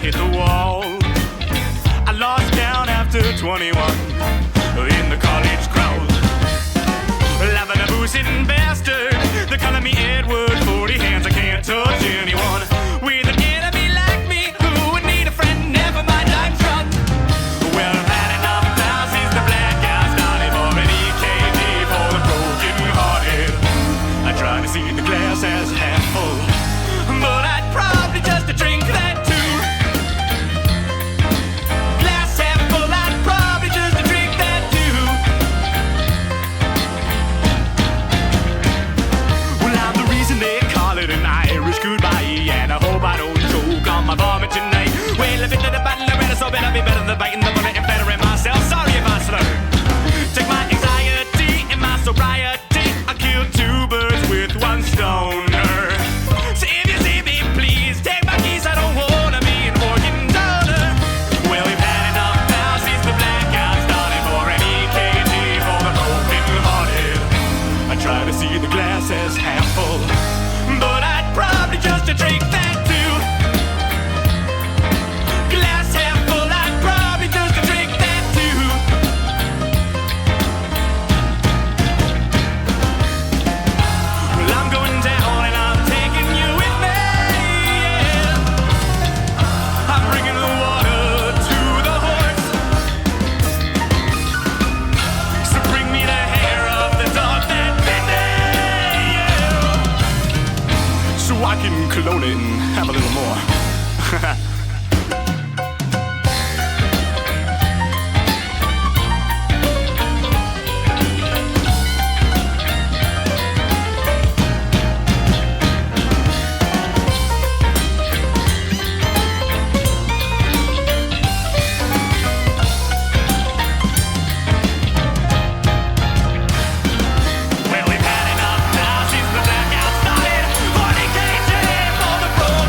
hit the wall. I lost count after 21 in the college crowd. Laughing a boozing bastard. They calling me Edward, 40 hands, I can't touch anyone. With an enemy like me, who would need a friend? Never mind, I'm drunk. Well, I've had enough now since the blackout started. For an EKG for the broken hearted. I try to see the glass as half full, but I'd probably just drink that too. Glass half full, I'd probably just drink that too. Well, I'm the reason they call it an Irish goodbye, and I hope I don't choke on my vomit tonight. Well, if into the battle, I better, so better be better than biting the bullet and bettering myself. Sorry if I slur. Take my anxiety and my sobriety. I killed two birds with one stone. So if you see me, please take my keys. I don't wanna be an organ donor. Well, we've had enough now since the blackout started. For an EKG for the broken hearted. I try to see the glass as half full, but I'd probably just drink that too. Glass half full, I'd probably just drink that too. Well, I'm going down and I'm taking you with me, yeah. I'm bringing the water to the horse. So bring me the hair of the dog that bit me, yeah. So I can clone it and have a little more. Well, we've had enough now since the blackout started. 40 kg for the broken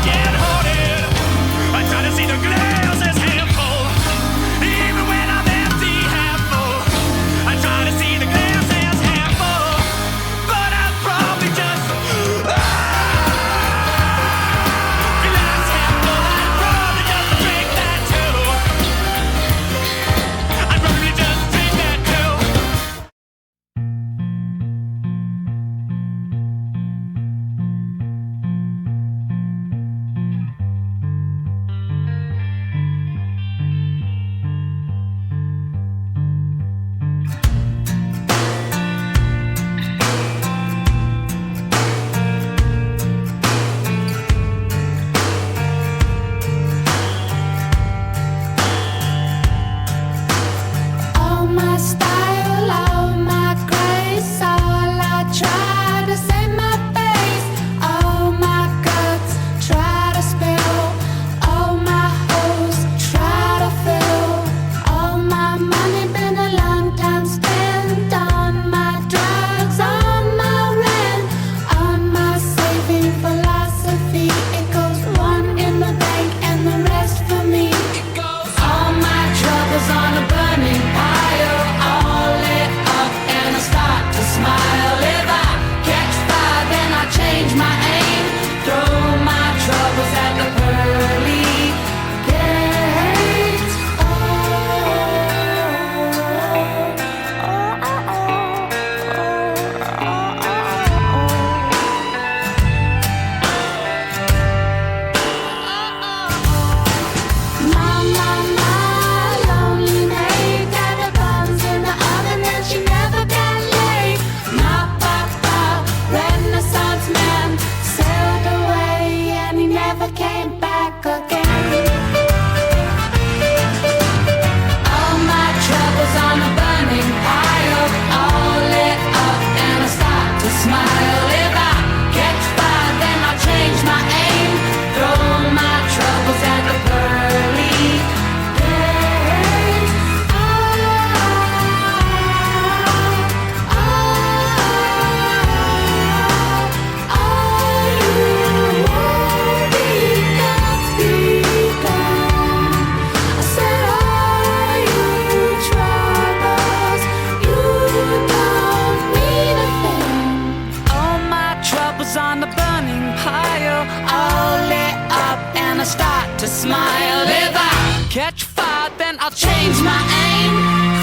smile. If I catch fire, then I'll change my aim.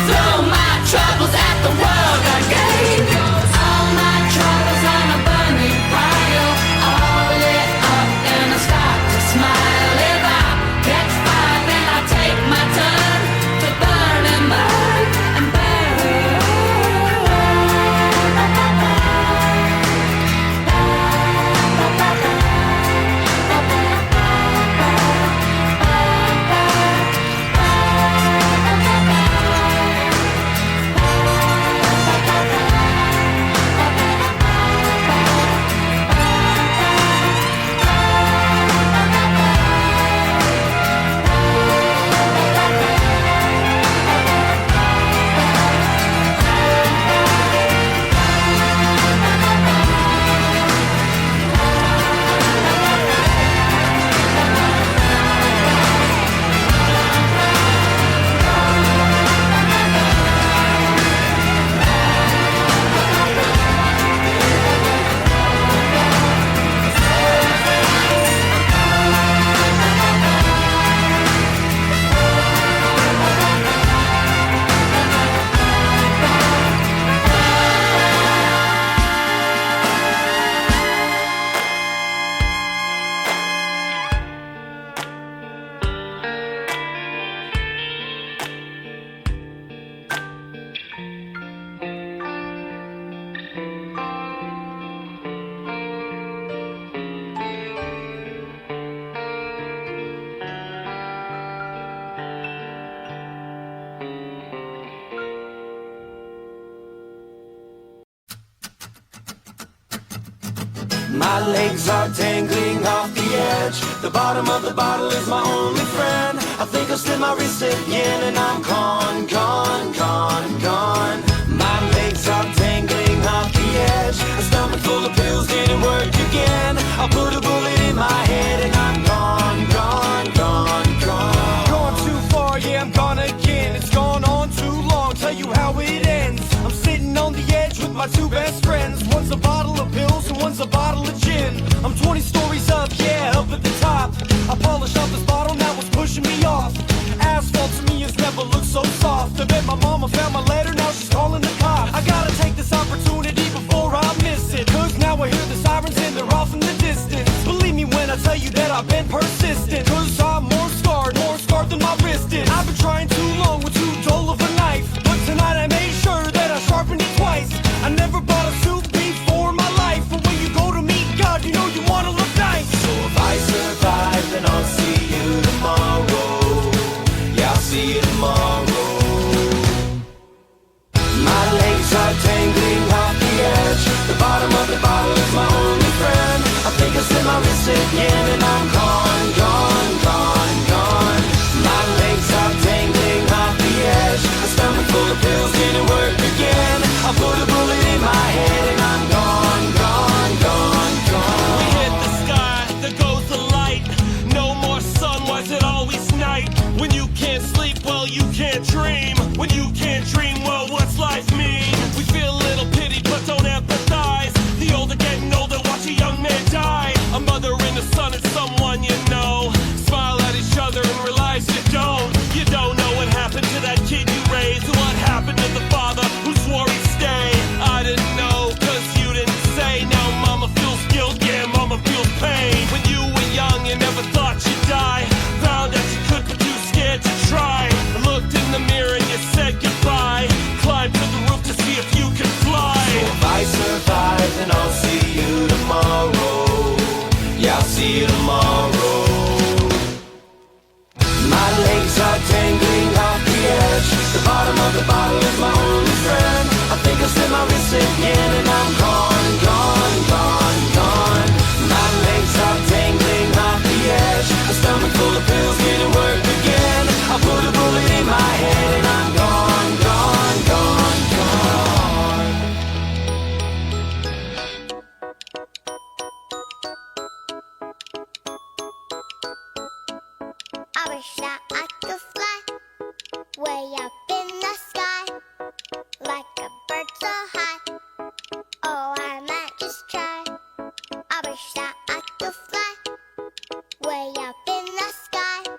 Throw my troubles at the world again. All my troubles on a burning pile, all lit up and I start to smile. If I catch fire, then I'll take my turn to burn and burn and burn. My legs are dangling off the edge. The bottom of the bottle is my only friend. I think I'll slip my wrist again and I'm gone, gone, gone, gone. My legs are dangling off the edge. A stomach full of pills didn't work again. I put a bullet in my head and I'm gone, gone, gone, gone. Gone too far, yeah, I'm gone again. It's gone on too long, tell you how it ends. I'm sitting on the edge with my two best friends. One's a bottle of pills and one's a bottle of gin. I'm 20 stories up, yeah, up at the top. I polished off this bottle, now it's pushing me off. Asphalt to me has never looked so soft. I bet my mama found my letter, now she's calling the cops. I gotta take this opportunity before I miss it, cause now I hear the sirens and they're off in the distance. Believe me when I tell you that I've been persistent, cause I'm more scarred than my wrist is. I've been trying too long with too dull of a knife, but tonight I made sure that I sharpened it twice. I never bought a suit before in my life, but when you go to meet God, you know you wanna look nice. So if I survive, then I'll see you tomorrow. Yeah, I'll see you tomorrow. My legs are dangling off the edge. The bottom of the bottle is my only friend. I think I slip my wrist again and I'm gone, gone, gone, gone. My legs are dangling off the edge. A stomach full of pills didn't work again. I put a bullet in my head and I'm gone, gone, gone, gone. We hit the sky, there goes the light. No more sun, why is it always night? When you can't sleep, well you can't dream. When you can't dream, well what's life mean? We feel a little pity but don't empathize. The older getting older, watch a young man die. A mother and a son and someone you know. Smile at each other and realize you don't. You don't know what happened to that kid you raised. What happened to the father who swore he'd stay. I didn't know, cause you didn't say. Now mama feels guilt, yeah, mama feels pain. When you were young, you never thought you'd die. Found out you could, but too scared to try. Looked in the mirror and you said goodbye. Climbed to the roof to see if you could fly. So if I survive, then I'll see you tomorrow. Yeah, I'll see you tomorrow. My legs are dangling off the edge. The bottom of the bottle is my only friend. I think I'll slip my wrist again and I'm gone, gone, gone, gone. My legs are dangling off the edge. A stomach full of pills didn't work again. I put a bullet in my head and I'm gone, gone, gone, gone. I wish that I could fly way up in the sky, like a bird so high. Oh, I might just try. I wish that I could fly way up in the sky,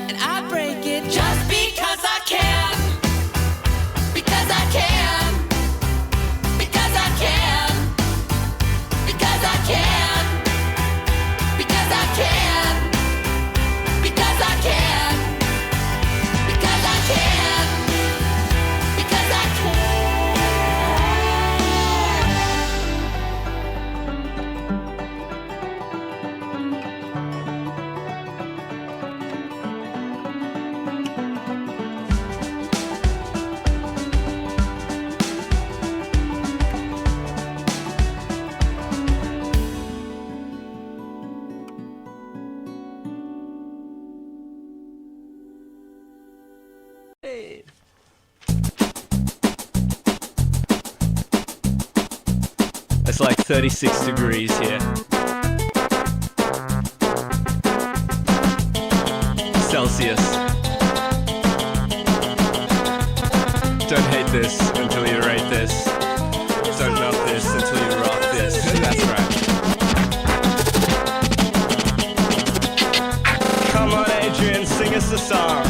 and I break it just because I can. Because I can. Because I can. Because I can. Because I can. Because I can. Because I can. Because I can. It's like 36 degrees here. Celsius. Don't hate this until you rate this. Don't love this until you rock this. That's right. Come on, Adrian, sing us a song.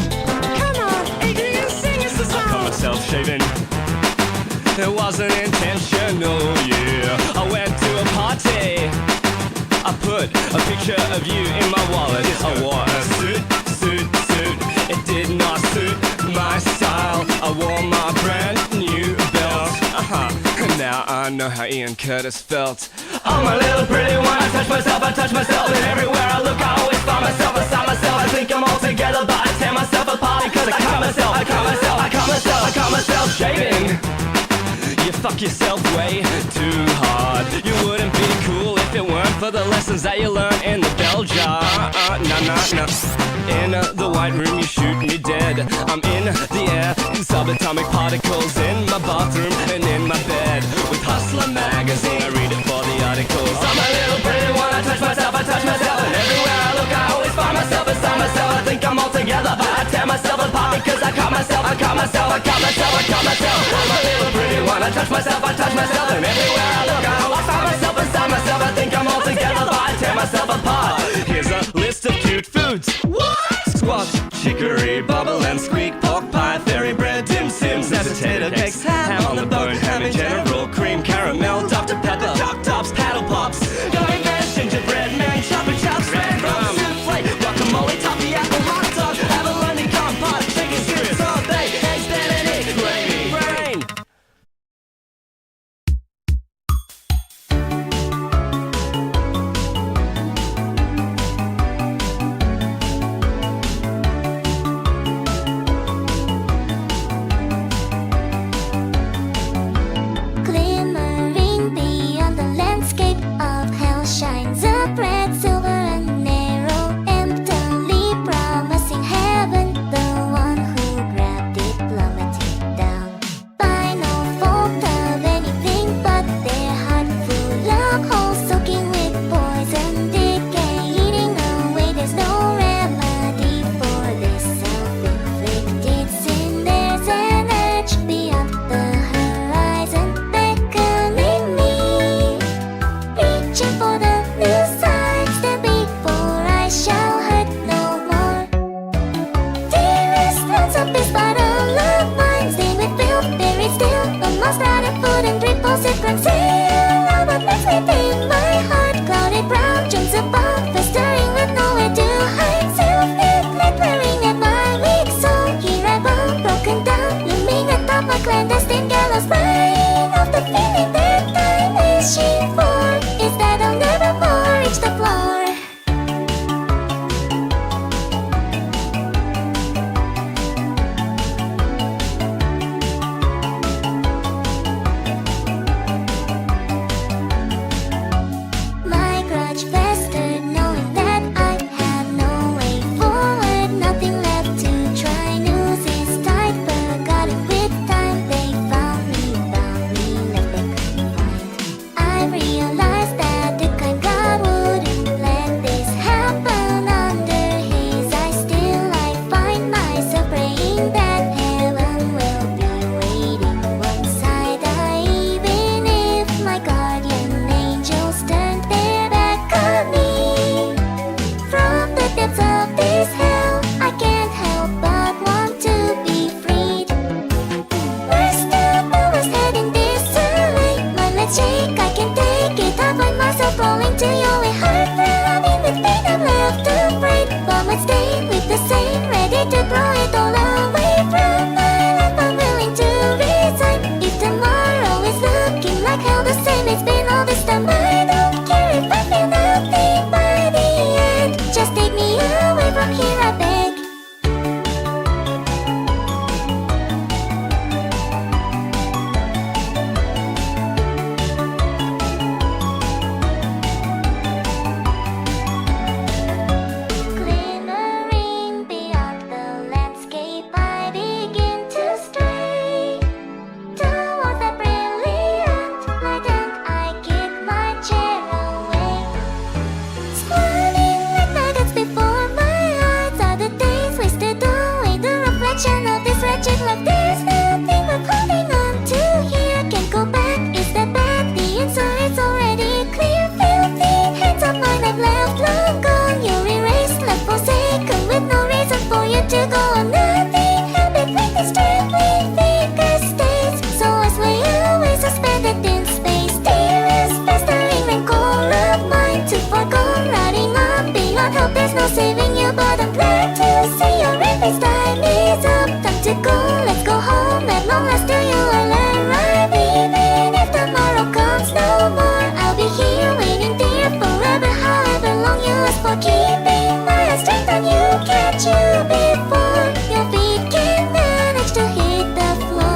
Come on, Adrian, sing us a I caught myself shaving. It wasn't intentional, yeah. I went to a party. I put a picture of you in my wallet. I wore a suit. It did not suit my style. I wore my brand new belt. Now I know how Ian Curtis felt. Oh, my little pretty one, I touch myself. And everywhere I look, I always find myself beside myself. I think I'm all together, but I tear myself apart because I caught myself shaving. You fuck yourself way too hard. You wouldn't be cool if it weren't for the lessons that you learn in the bell jar. No. In the white room you shoot me dead. I'm in the air, subatomic particles in my bathroom and in my bed. With Hustler magazine, I read it for the articles. I'm a little pretty one, I touch myself. And everywhere I look, I always find myself beside myself. I think I'm all together, but I tear myself apart because I caught myself. I'm a little pretty one, I touch myself. And everywhere I look, I always find myself beside myself. I think I'm all together, but I tear myself apart. Here's a list of cute foods. What? Squash, chicory, bubble and squeak, pork pie, fairy bread, dim sims, and potato cakes, ham on the bone, ham in general, cream, caramel, Dr. Pepper, choc tops, paddle pops, gummy bears, gingerbread man, chopper chops, red rum, souffle, guacamole, toffee, apple, hot dog, abalone, compote, chicken strips, sorbet, eggs, benedict, gravy, brain. Glimmering beyond the landscape of hell shines a bright silver and narrow, emptily promising heaven. The one who grabbed it plummeted down by no fault of anything but their heart full of holes, soaking with poison, decay, eating away. There's no remedy for this self-inflicted sin. There's an edge beyond the horizon, beckoning me, reaching for the new signs that before I shall hurt no more. Dearest, lots of this bottle of wine, stained with filth, buried still amongst rotted food and ripples it conceal. Oh, what makes me think my heart clouded brown, jumps above, festering with nowhere to hide. Self-neglect glaring at my weak soul. Here I bow, broken down, looming atop my clandestine gallows. Brain of the feeling that I'm wishing for is that I'll never more reach the floor. baby's time is up, time to go, let's go home. At long last do you learn right? Even if tomorrow comes no more, I'll be here waiting there forever, however long you ask for. Keeping my strength on you, catch you before your feet can manage to hit the floor.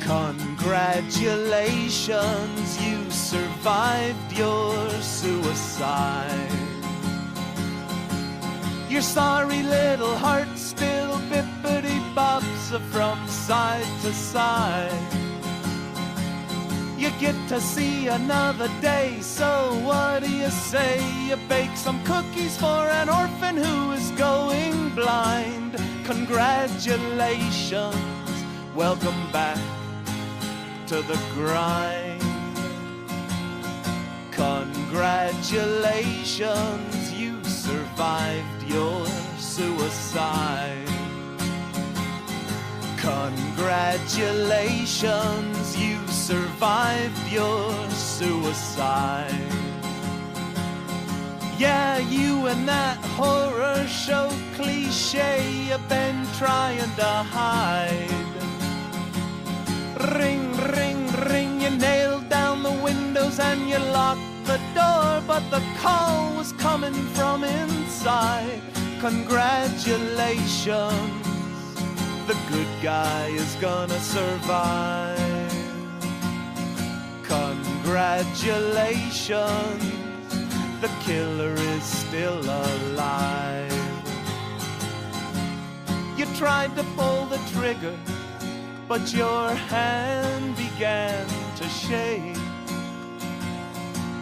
Congratulations, you survived your suicide. Your sorry little heart still bippity-bops from side to side. You get to see another day, so what do you say? You bake some cookies for an orphan who is going blind. Congratulations, welcome back to the grind. Congratulations, you survived your suicide. Congratulations, you survived your suicide. Yeah, you and that horror show cliche you've been trying to hide. Ring, ring, ring, you nailed down the windows and you locked the door, but the call was coming from inside. Congratulations, the good guy is gonna survive. Congratulations, the killer is still alive. You tried to pull the trigger, but your hand began to shake,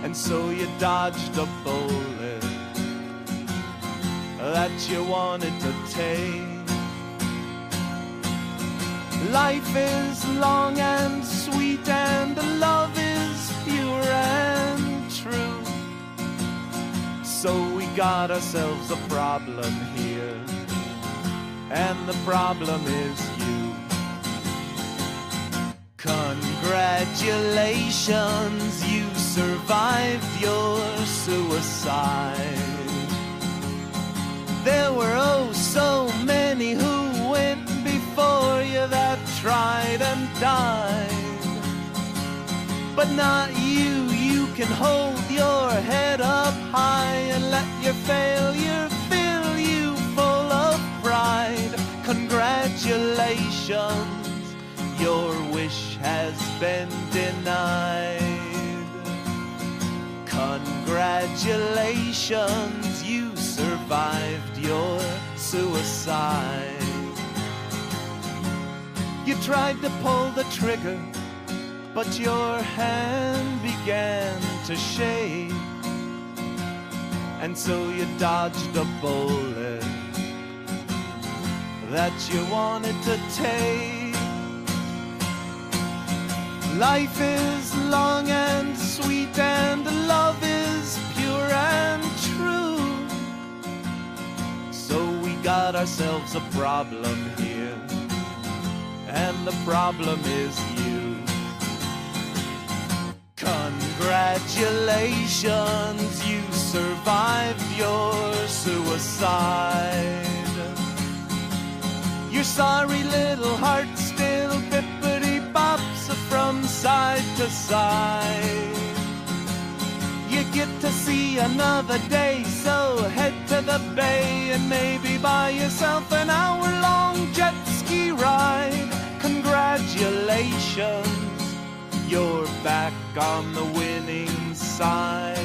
and so you dodged a bullet that you wanted to take. Life is long and sweet, and love is pure and true. So we got ourselves a problem here, and the problem is you. Congratulations, you survived your suicide. There were oh so many who went before you that tried and died, but not you. You can hold your head up high and let your failure fill you full of pride. Congratulations, your wish has been denied. Congratulations, you survived your suicide. You tried to pull the trigger, but your hand began to shake, and so you dodged a bullet that you wanted to take. Life is long and sweet, and love is pure and true. So we got ourselves a problem here, and the problem is you. Congratulations, you survived your suicide. Your sorry little heart still bippity-bops from side to side. You get to see another day, so head to the bay and maybe buy yourself an hour-long jet ski ride. Congratulations, you're back on the winning side.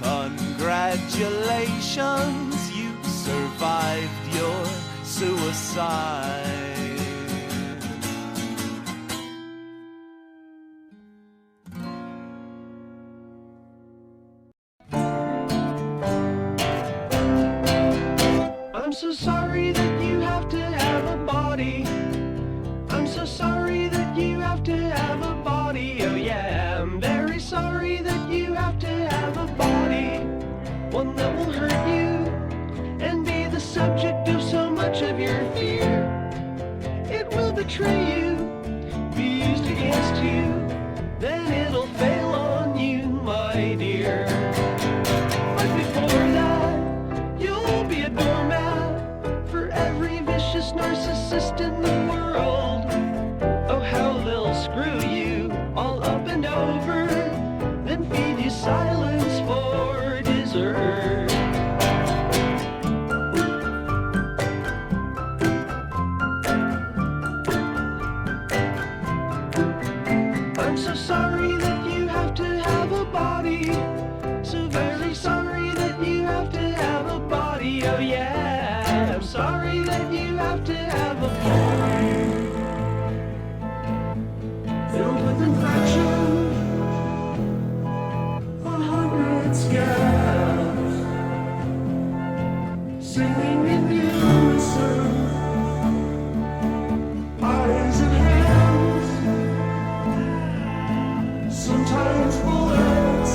Congratulations, you survived your suicide. I'm so sorry that you have to have a body. I'm so sorry that you have to have a body. Oh yeah, I'm very sorry that you have to have a body. One that will hurt you and be the subject of so much of your fear. It will betray you, be used against you, then it'll fail on you, my dear. But before that, you'll be a doormat for every vicious narcissist in the world. Oh, how they'll screw you all up and over, then feed you silence for dessert. I'm so sorry that you have to have a body. So very sorry that you have to have a body. Oh yeah, I'm sorry that you have to have a body. Filled with infection, 100 scabs, singing in unison, eyes and hands, sometimes bullets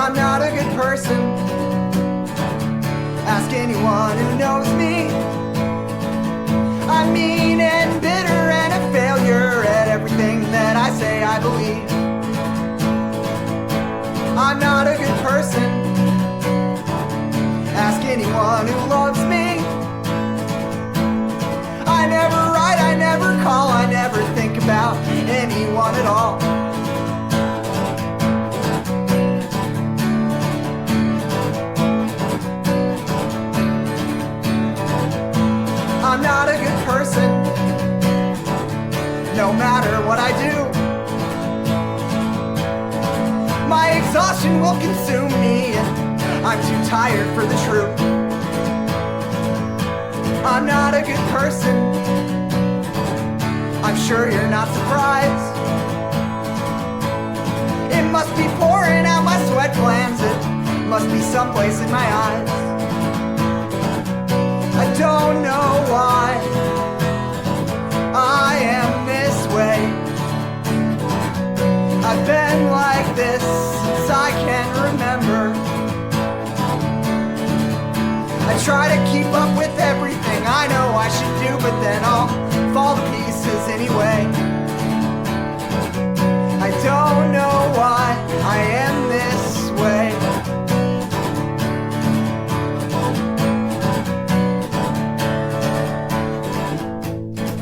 I'm not a good person. Ask anyone who knows me. I'm mean and bitter and a failure at everything that I say I believe. I'm not a good person. Ask anyone who loves me. I never write, I never call, I never think about anyone at all. I'm not a good person, no matter what I do. My exhaustion will consume me, and I'm too tired for the truth. I'm not a good person, I'm sure you're not surprised. It must be pouring out my sweat glands, it must be someplace in my eyes. I don't know why I am this way. I've been like this since I can remember. I try to keep up with everything I know I should do, but then I'll fall to pieces anyway. I don't know why I am this way.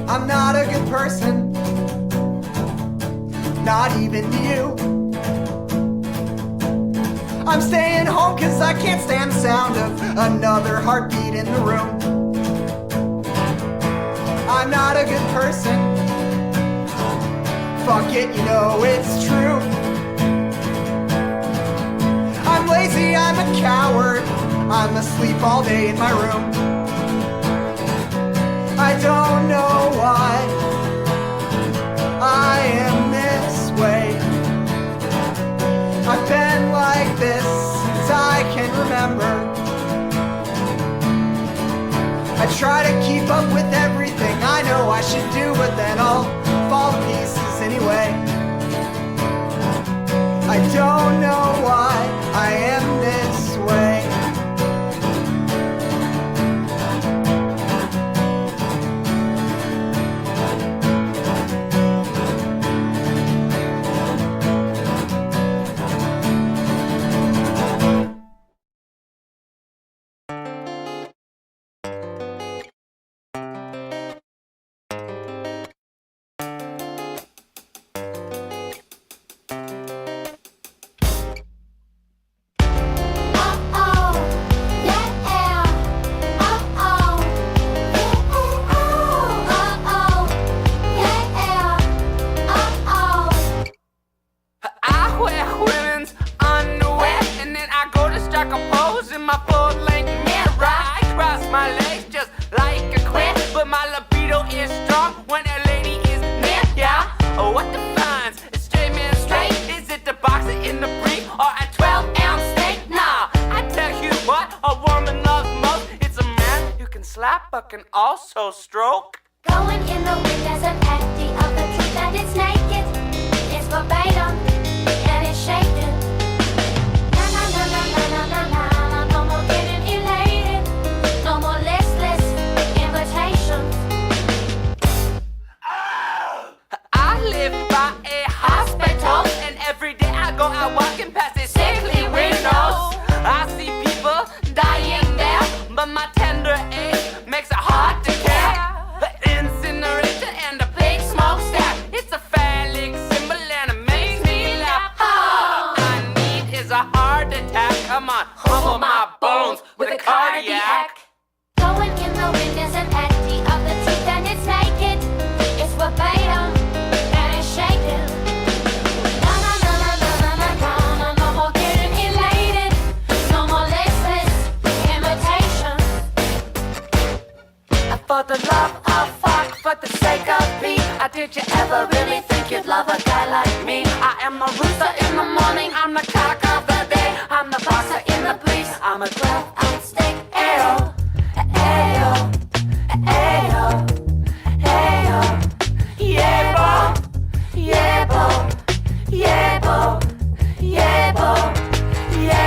I'm not a good person, not even to you. I'm staying home cause I can't stand the sound of another heartbeat in the room. I'm not a good person, fuck it, you know it's true. I'm lazy, I'm a coward, I'm asleep all day in my room. I don't know why I am this way. I've been like this since I can remember. I try to keep up with everything I know I should do, but then I'll fall to pieces anyway. I don't know why I am this way. But can also stroke. Going in the wind as an empty of the truth that it's naked. It's verbatim and it's shaken. Na na na na na na na na. No more getting elated. No more listless invitations. I live by a hospital, and every day I go out walking past its sickly windows. I see people dying there, but my tender age makes it hard to care. The incinerator and the big smokestack, it's a phallic symbol and it makes me laugh. All I need is a heart attack. Come on, humble my bones with a cardiac. Going in the wind is an empty of the truth and it's naked. It's verbatim and it's shaken. Na na na na na na na na. No more getting elated. No more listless invitations. For the love of fuck, for the sake of me, did you ever really think you'd love a guy like me? I am the rooster in the morning, I'm the cock of the day, I'm the boxer in the police, I'm a glove-eyed steak. Ayo, ayo, ayo, ayo. Yeah, bo, yeah, bo, yeah, bo, yeah, bo, yeah.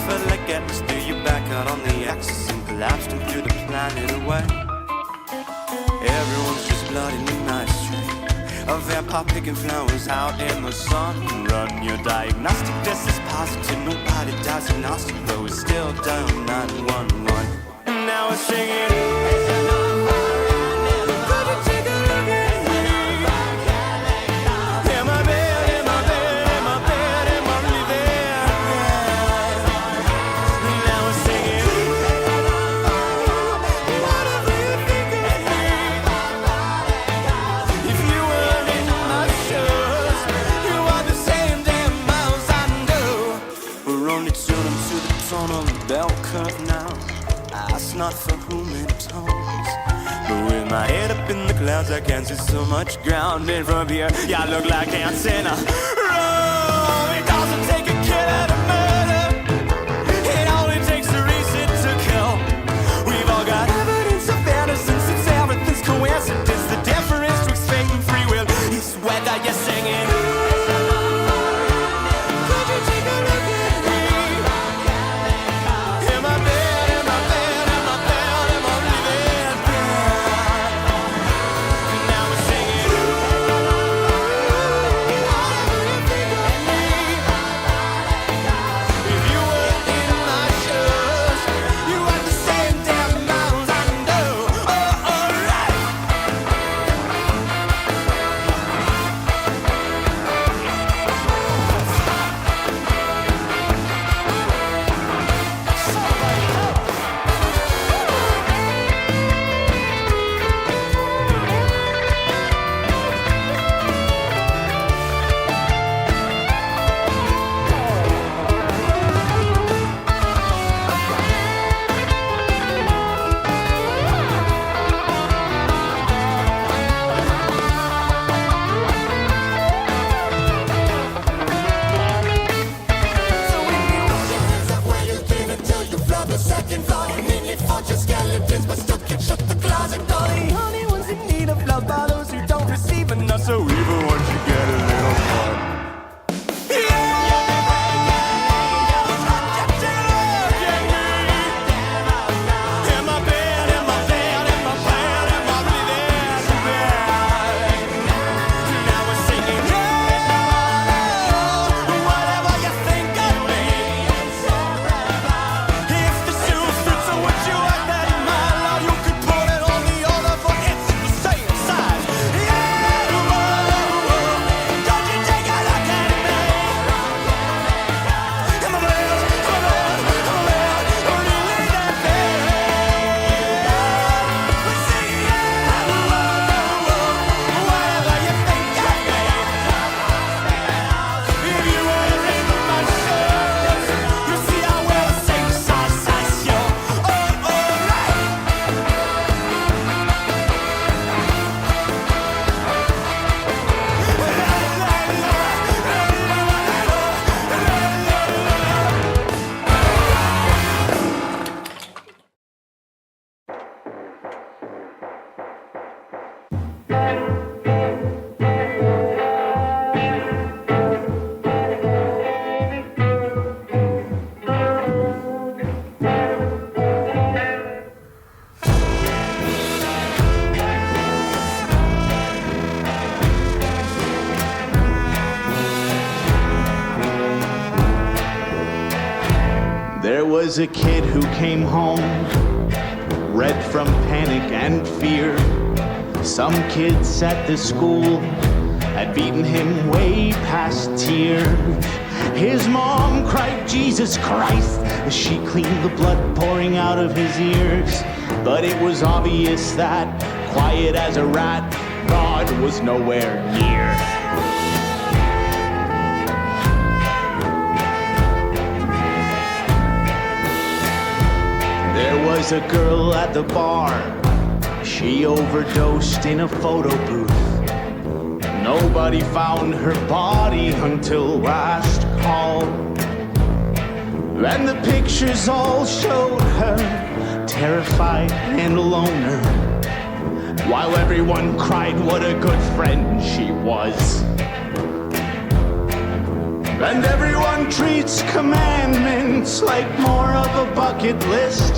felt like Atlas threw you back out on the axis and collapsed and threw the planet away. Everyone's just blood in the night street. A vampire picking flowers out in the sun. Run your diagnostic test is positive. Nobody dies agnostic, but we're still down 911. And now we're singing. Not for human tones, but with my head up in the clouds, I can't see so much ground. And from here, yeah, I look like dancing in a room. It doesn't take a killer to murder. It only takes a reason to kill. We've all got evidence of innocence. It's everything's coincidence. The difference betwixt fate and free will is whether you're singing. So even once you get a little fun. There was a kid who came home, red from panic and fear. Some kids at the school had beaten him way past tears. His mom cried, "Jesus Christ," as she cleaned the blood pouring out of his ears. But it was obvious that, quiet as a rat, God was nowhere near. There was a girl at the bar. She overdosed in a photo booth. Nobody found her body until last call. And the pictures all showed her terrified and alone. While everyone cried what a good friend she was. And everyone treats commandments like more of a bucket list.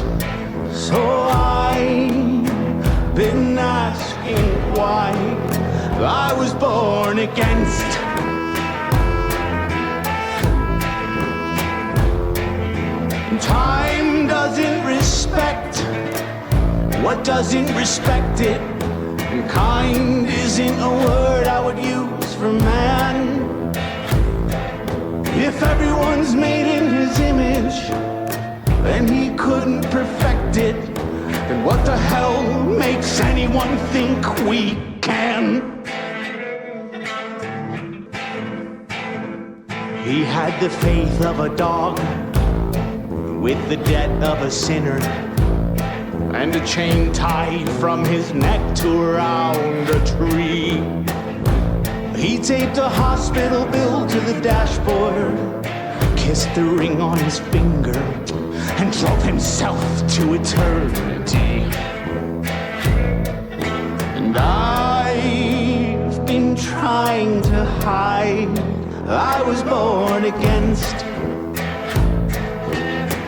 So I've been asking why I was born against. Time doesn't respect what doesn't respect it. And kind isn't a word I would use for man. If everyone's made in his image and he couldn't perfect it, then what the hell makes anyone think we can? He had the faith of a dog with the debt of a sinner, and a chain tied from his neck to around a tree. He taped a hospital bill to the dashboard, kissed the ring on his finger, and drove himself to eternity. And I've been trying to hide I was born against.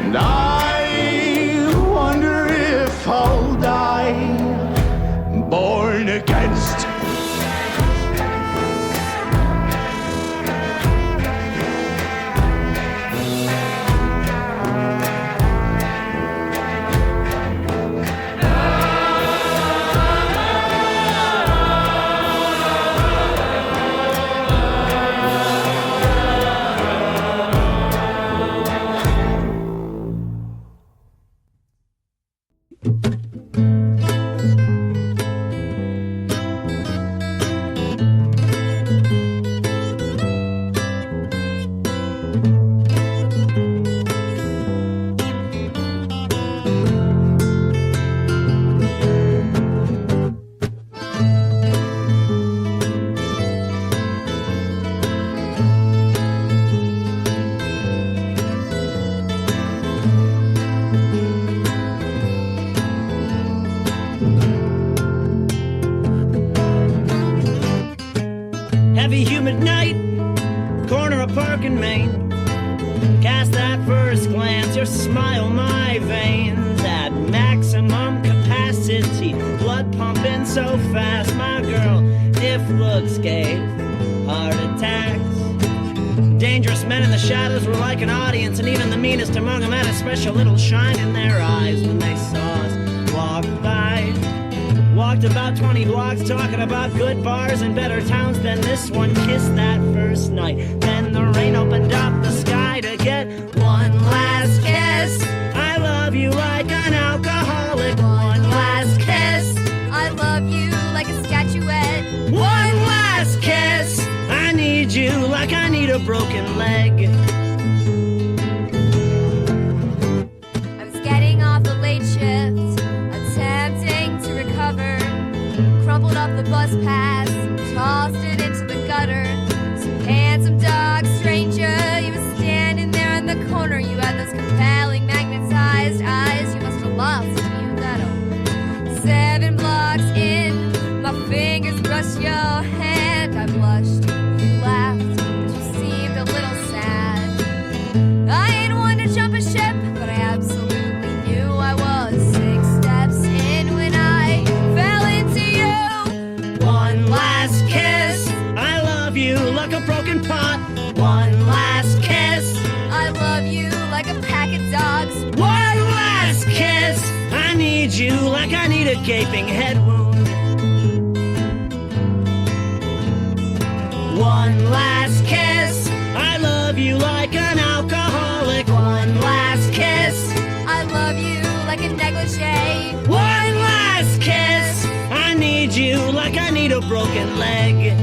And I wonder if I'll die born against. Heavy humid night, corner of Park and Main. Cast that first glance, your smile my veins at maximum capacity, blood pumping so fast. My girl, if looks gave heart attacks. Dangerous men in the shadows were like an audience, and even the meanest among them had a special little shine in their eyes when they saw us walk by. Walked about 20 blocks talking about good bars and better towns than this one. Kissed that first night. Then the rain opened up the sky to get one last kiss. I love you like an alcoholic. One last kiss. I love you like a statuette. One last kiss. I need you like I need a broken leg. I was getting off the late shift, attempting to recover. Crumpled up the bus pass, tossed it into the gutter. Some handsome dog stranger, you were standing there in the corner. You had those compelling magnetized eyes. You must have lost when you got home. 7 blocks in, my fingers brushed your hand. I blushed, you laughed, but you seemed a little sad. I ain't one to jump a ship, but I absolutely knew I was 6 steps in when I fell into you. One last kiss. I love you like a broken pot. One last kiss. I love you like a pack of dogs. One last kiss. I need you like I need a gaping head wound. One last kiss. I love you like an alcoholic. One last kiss. I love you like a negligee. One last kiss. I need you like I need a broken leg.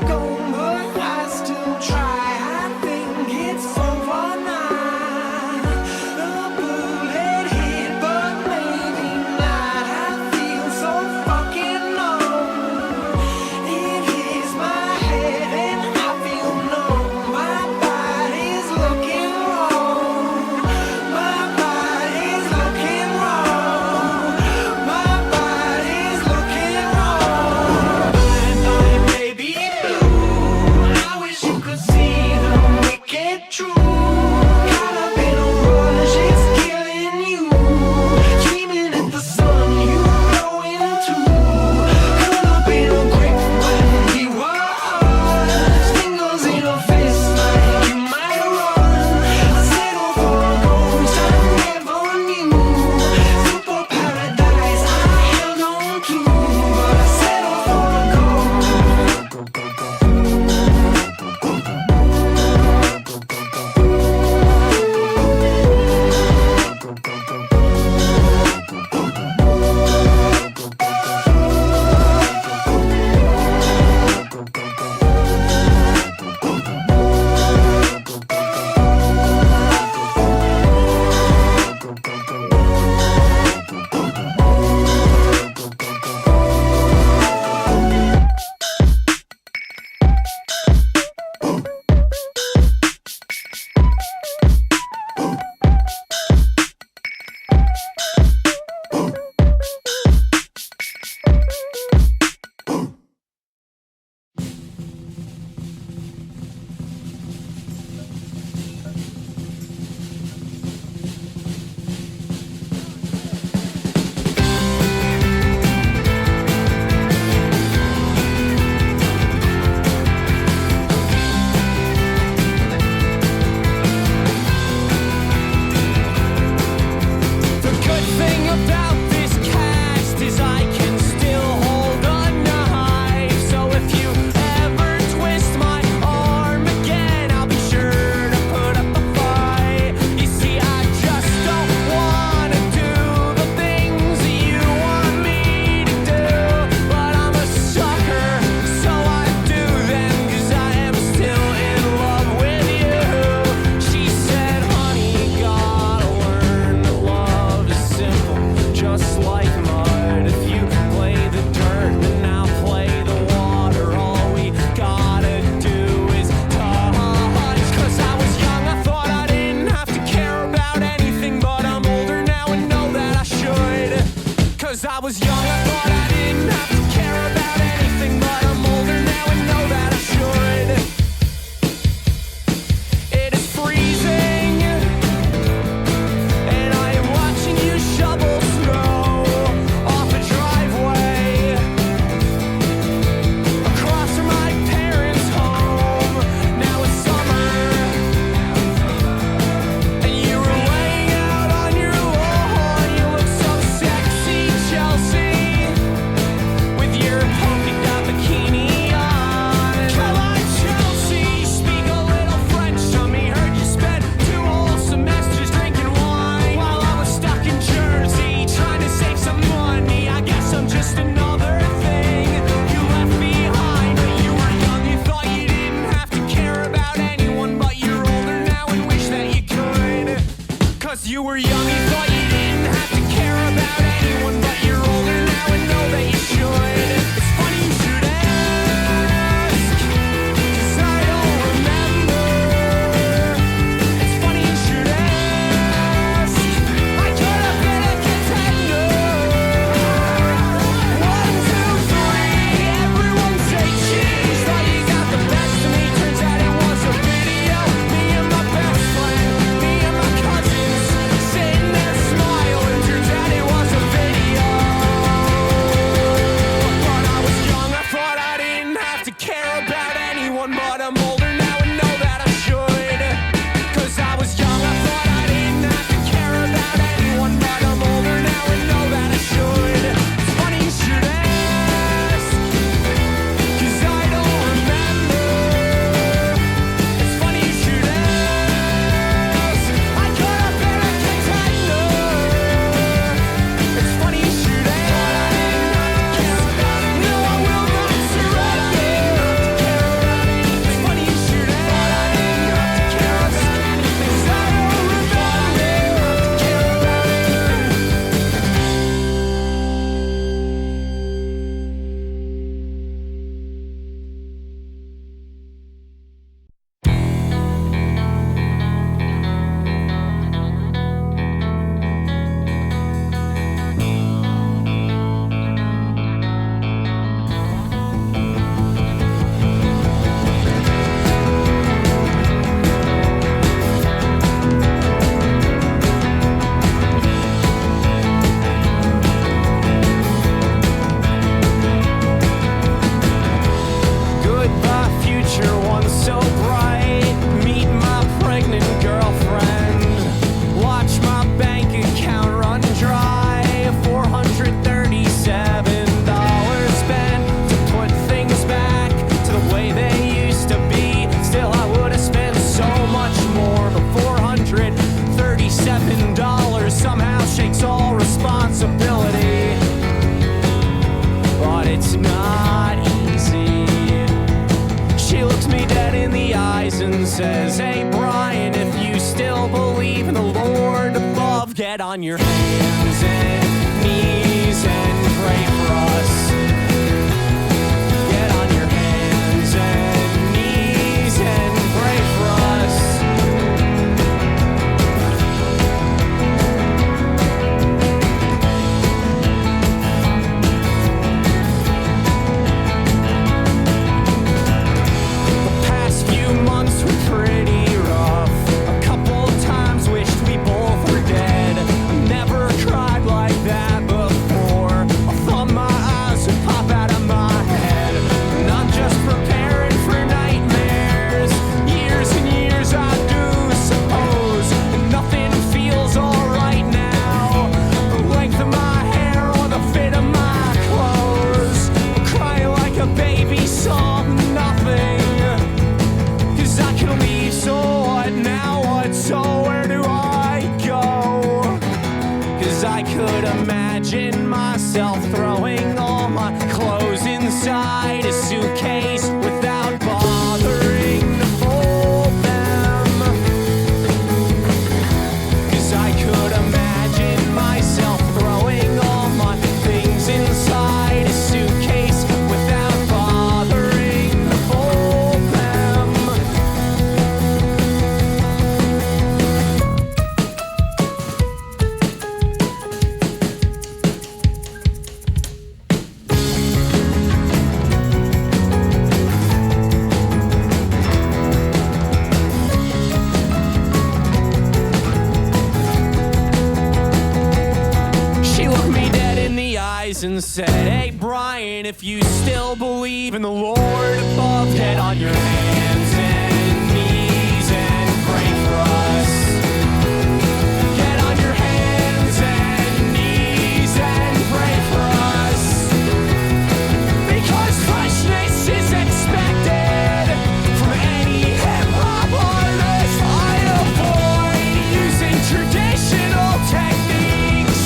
gone, but I still try. I think it's over now. The bullet hit, but maybe not. I feel so fucking numb. It hits my head and I feel numb. My body's looking wrong. My body's looking wrong. My body's looking wrong. Bye, baby blue. I wish you could see the wicked truth. Caught up in a rush, it's killing you. Dreaming at the sun you blow into. Caught up in a grip when we were us. Fingers in a fist like you might run. I settle for a ghost I never knew. Super paradise I held on to, but I settle for a ghost. The good thing about this cast is I can still hold a knife. So if you ever twist my arm again, I'll be sure to put up a fight. You see, I just don't wanna do the things you want me to do, but I'm a sucker, so I do them 'cause I am still in love with you. She said, honey, you gotta learn that love is simple, just like mud. If you play the dirt, then I'll play the water. All we gotta do is touch. 'Cause I was young, I thought I didn't have to care about anything, but I'm older now and know that I should. 'Cause I was young, I thought I didn't have to care about anything, but I'm older now and know that I should. It is freezing, and I am watching you shovel snow off a driveway across from my parents' home. Now it's summer, and you were laying out on your lawn. You look so sexy, Chelsea, with your polka dot bikini on. Come on, Chelsea, speak a little French to me. Heard you spent 2 whole semesters drinking wine while I was stuck in Jersey trying to save some money. I guess I'm just another thing you left behind. But you were young, you thought you didn't have to care about anyone, but you're older now and wish that you could. 'Cause you were young, you thought you didn't have to care about anyone, but you're older now and know that you should. It's funny you should ask, 'cause I don't remember. It's funny you should ask. I could have been a contender. 1, 2, 3, everyone say cheese. Thought you got the best of me, turns out it was a video. Me and my best friend, me and my cousins, sitting there smiling. Turns out it was a video. But I was young, I thought I didn't have to care about anyone, but I'm older now and know that I should. 'Cause I was young, I thought I didn't have to care about anyone, but I'm older now and know that I should. It's funny you should ask, 'cause I don't remember. It's funny you should ask. I could have been a contender. It's funny you should ask. No, I will not surrender. in the eyes and says, "Hey Brian, if you still believe in the Lord above, get on your hands and knees and pray for us. Get on your hands and knees and pray for us." And said, "Hey Brian, if you still believe in the Lord above, get on your hands and knees and pray for us. Get on your hands and knees and pray for us. Because freshness is expected from any hip-hop artist. I avoid using traditional techniques.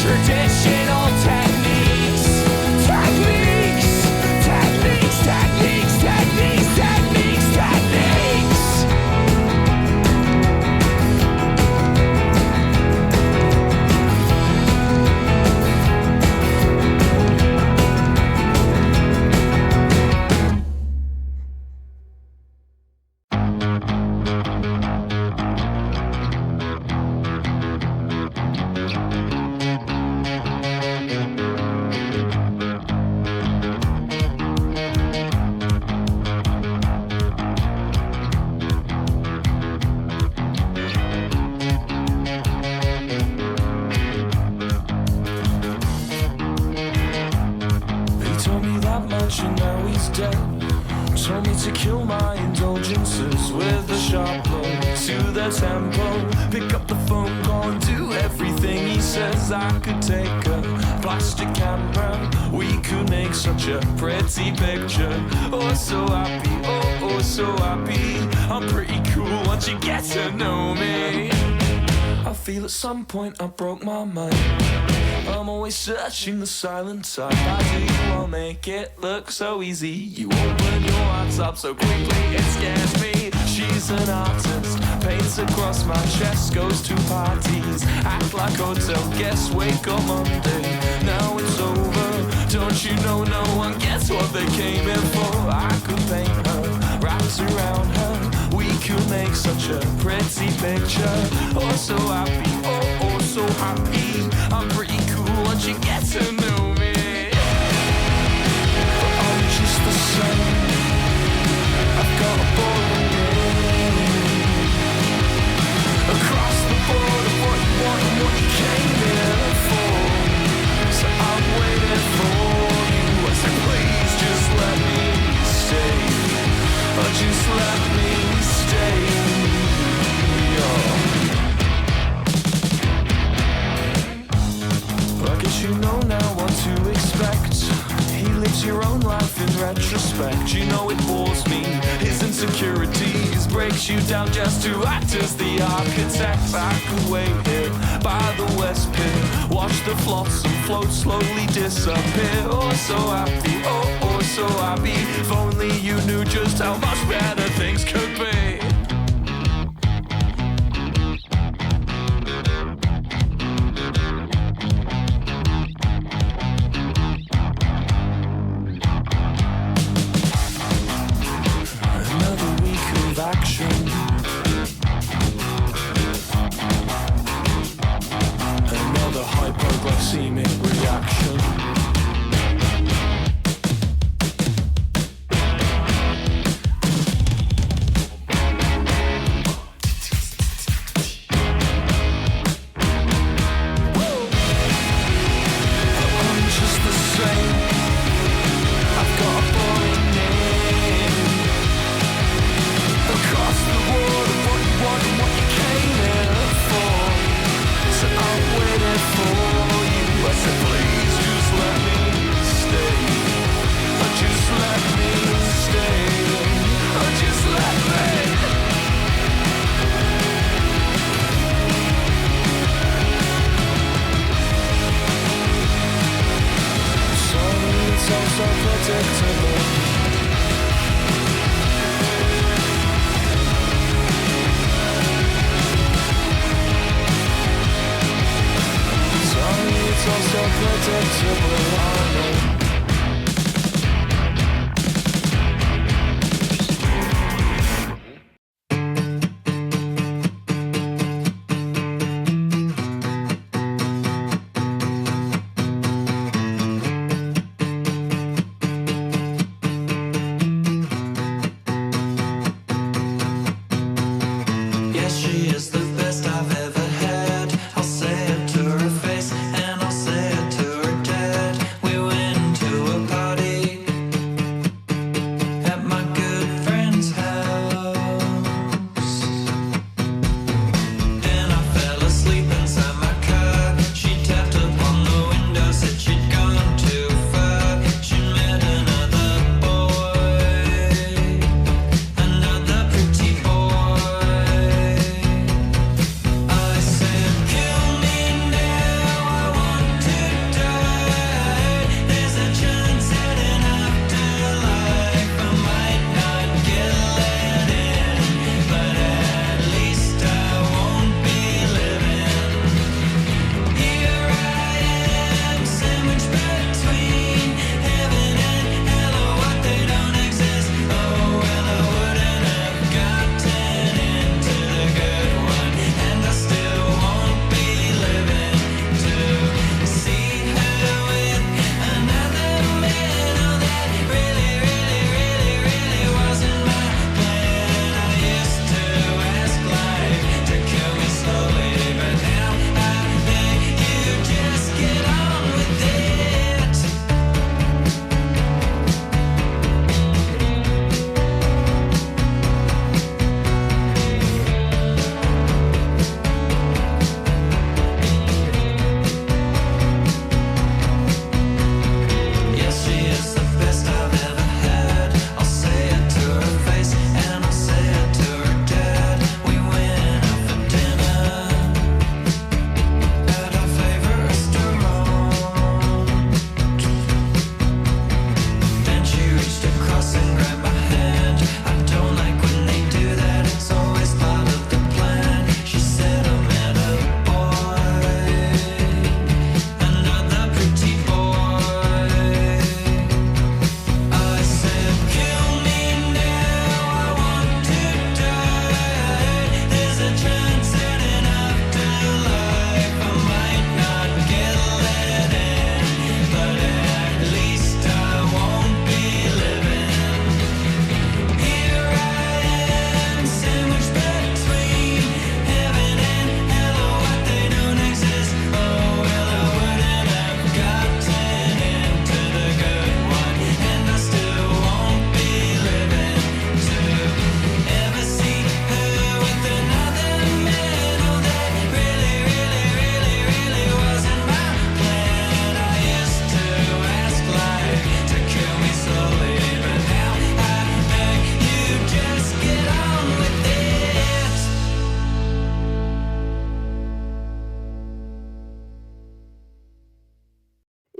Traditional techniques, techniques, techniques, techniques, techniques, techniques, techniques. I could take a plastic camera. We could make such a pretty picture. Oh, so happy, oh, so happy. I'm pretty cool once you get to know me. I feel at some point I broke my mind. I'm always searching the silent side. How do you all make it look so easy? You open your hearts up so quickly, it scares me. She's an artist, paints across my chest, goes to parties, act like hotel guests, wake up Monday, now it's over. Don't you know no one gets what they came in for? I could paint her, wraps around her, we could make such a pretty picture. Oh, so happy, oh, so happy. I'm pretty cool once you get to know me. But I'm just the same. I've got a boring across the board of what you want and what you came here for. So I'm waiting for you. I said, please just let me stay. Or just let me stay. I guess you know now what to expect. He lives your own life in retrospect. You know it bores me. His insecurities breaks you down just to act as the architect. I could wait here by the West Pier, watch the flotsam float slowly disappear. Oh, so happy, oh, so knew just how much better things could be. Another week of action. Another hypoglycemic reaction.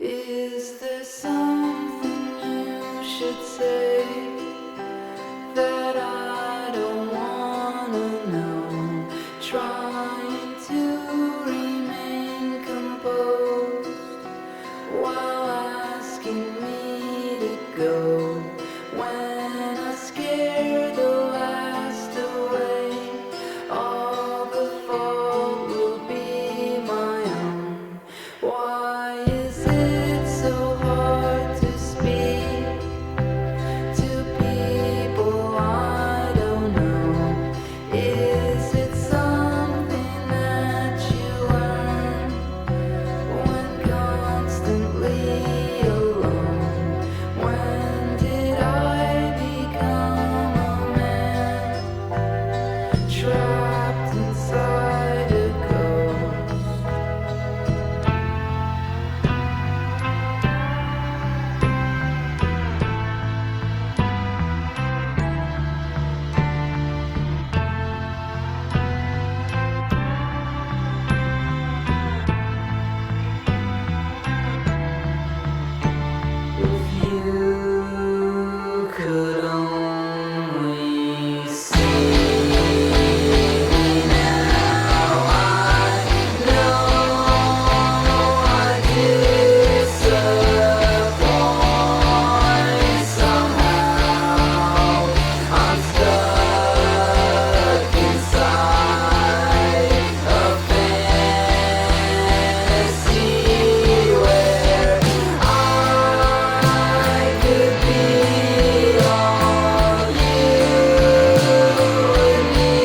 Is there something you should say? go. When I scare the last away, all the fault will be my own. Why is it so hard to speak to people I don't know? Is it something that you learn when constantly alone? When did I become a man trapped inside a ghost? If you could only see now, I know I disappoint somehow. I'm stuck inside a fantasy where I could be all you and me.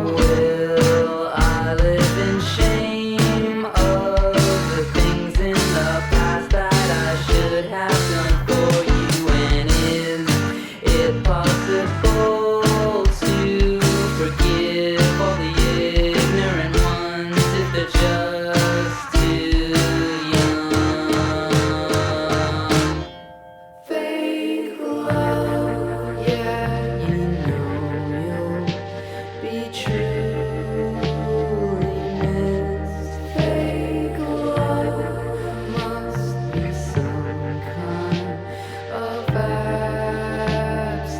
Will I live in shame of the things in the past that I should have done for you? And is it possible to forgive all the ignorant ones if they're just too young? Fake love, yeah, you know you'll be truly missed. Fake love must be some kind of abstinence.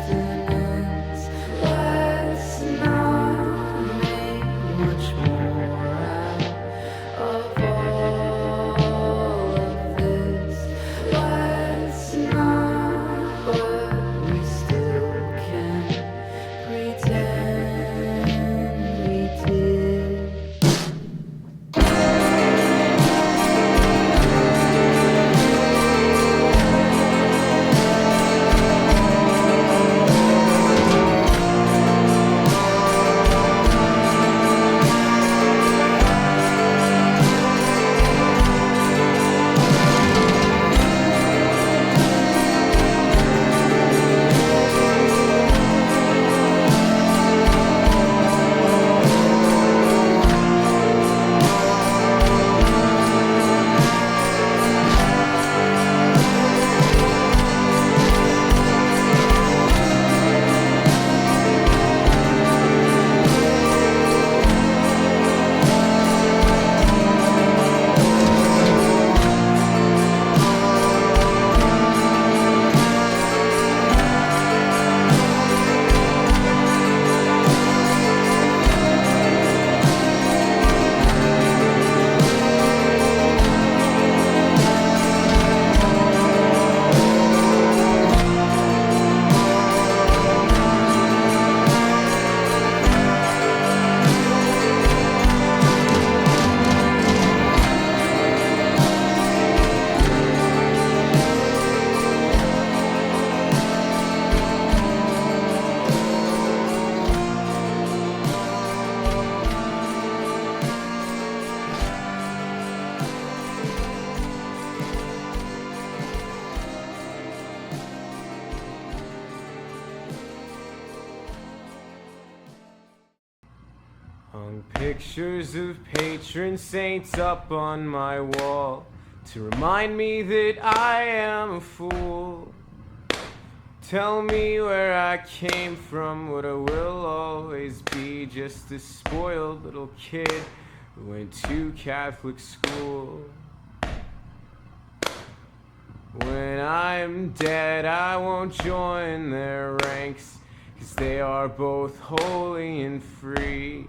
Let's not make much more out of all of this. Let's not, but we still can pretend we did. Hung pictures of patron saints up on my wall to remind me that I am a fool. Tell me where I came from, what I will always be, just a spoiled little kid who went to Catholic school. When I'm dead, I won't join their ranks, 'cause they are both holy and free.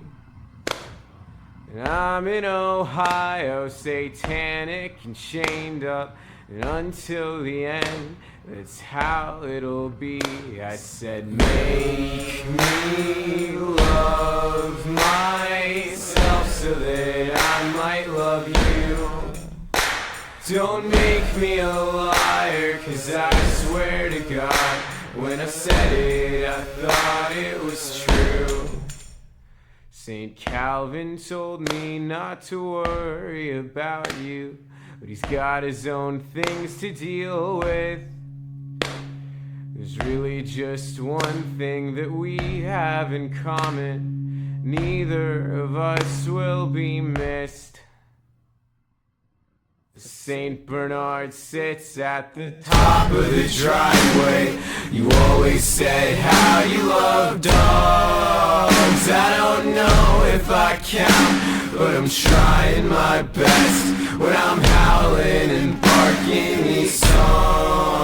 And I'm in Ohio, satanic and chained up, And until the end, that's how it'll be. I said, make me love myself so that I might love you. Don't make me a liar, 'cause I swear to God, when I said it, I thought it was true. St. Calvin told me not to worry about you, but he's got his own things to deal with. There's really just one thing that we have in common. Neither of us will be missed. St. Bernard sits at the top of the driveway. You always said how you love dogs. I don't know if I count, but I'm trying my best when I'm howling and barking these songs.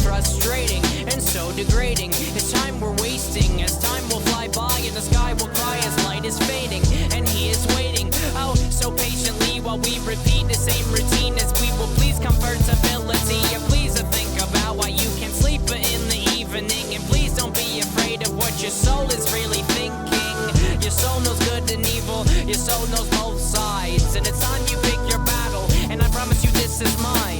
Frustrating and so degrading. It's time we're wasting, as time will fly by and the sky will cry as light is fading. And he is waiting, oh, so patiently, while we repeat the same routine as we will please comfortability. And please think about why you can't sleep in the evening. And please don't be afraid of what your soul is really thinking. Your soul knows good and evil, your soul knows both sides. And it's time you pick your battle, and I promise you this is mine.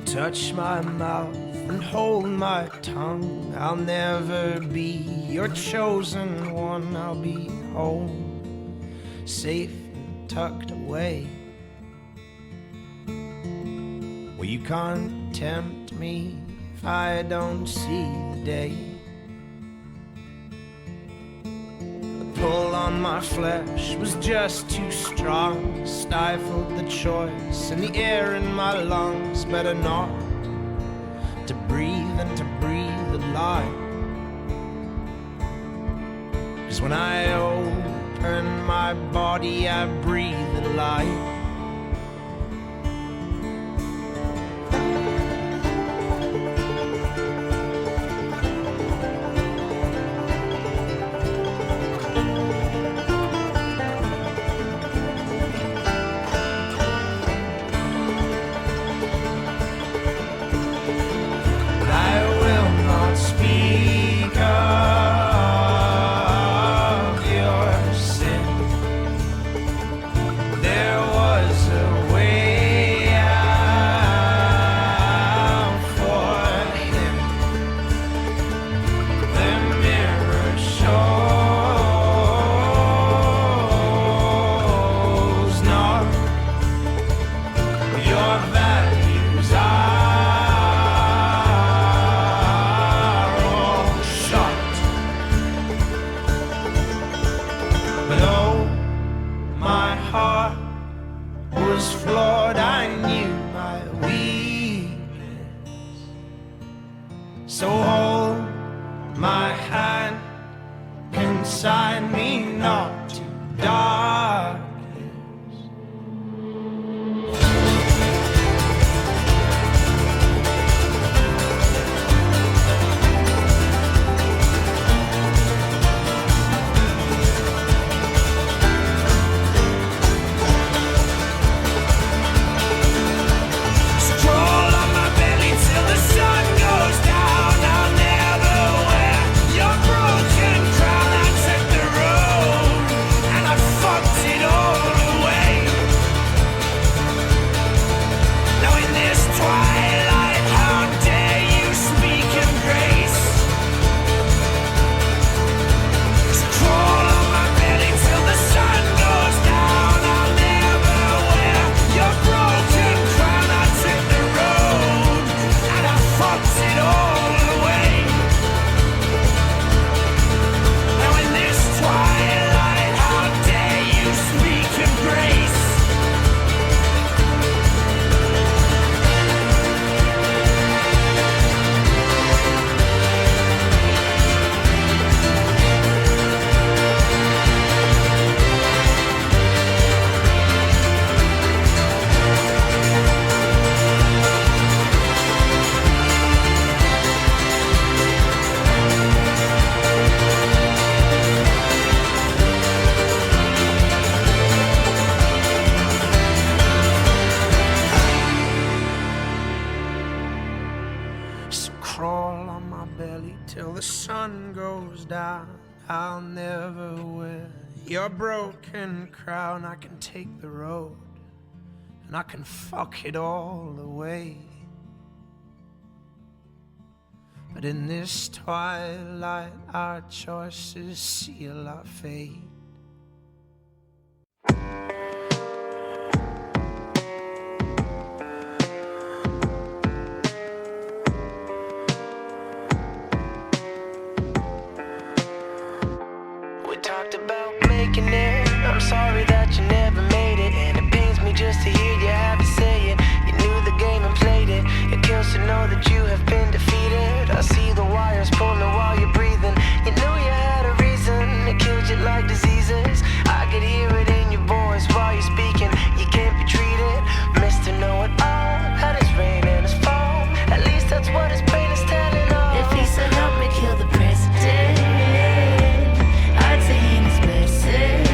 Touch my mouth and hold my tongue. I'll never be your chosen one. I'll be home, safe and tucked away, where you can't tempt me if I don't see the day. The pull on my flesh was just too strong, stifled the choice in the air in my lungs. Better not to breathe than to breathe a lie. 'Cause when I open my body, I breathe a light. So hold my hand, consign me not to darkness. Stroll on my belly till the sun goes down. I'll never wear your broken crown. I took the road and I fucked till the sun goes down. I'll never wear your broken crown. I can take the road and I can fuck it all away. But in this twilight, our choices seal our fate. I'm sorry that you never made it, and it pains me just to hear you have to say it. You knew the game and played it. It kills to know that you have been defeated. I see the wires pulling while you're breathing. You knew you had a reason. It killed you like diseases. I could hear it in your voice while you're speaking. You can't be treated, Mr. Know-it-all. Had his rain and his fall. At least that's what his brain is telling all. If he said help me kill the president, I'd say he needs medicine.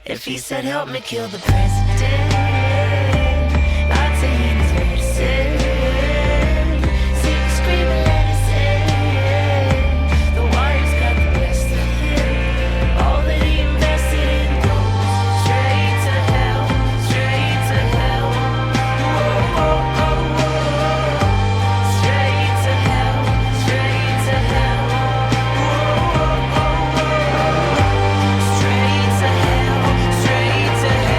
If he said help me kill the president, I'd say he needs medicine. Sick of screaming, let us in. The wires got the best of him. All that he invested in goes straight to hell, straight to hell. Oh, oh, oh, oh. Straight to hell, straight to hell. Oh, oh, oh, oh. Straight to hell. Straight to hell.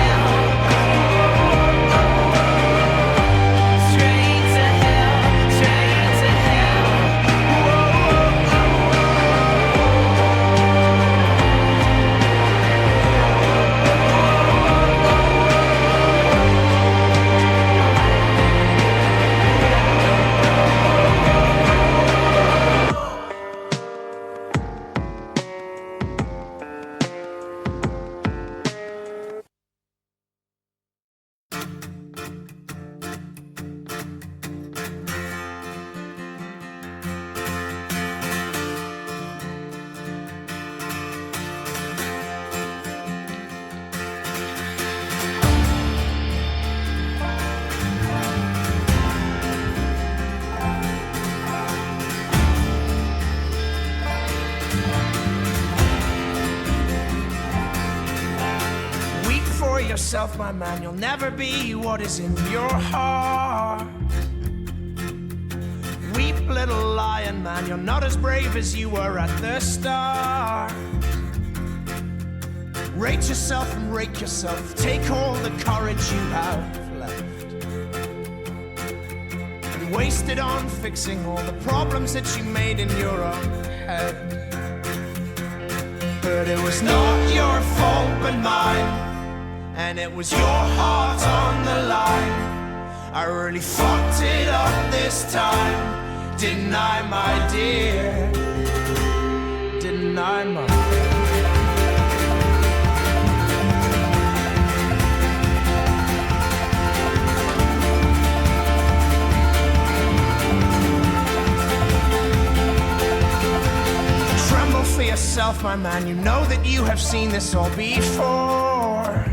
yourself, my man, you'll never be what is in your heart. Weep, little lion man, you're not as brave as you were at the start. Rate yourself and rake yourself, take all the courage you have left and waste it on fixing all the problems that you made in your own head. But it was not your fault but mine, and it was your heart on the line. I really fucked it up this time, didn't I, my dear? Didn't I, my dear? Tremble for yourself, my man, you know that you have seen this all before.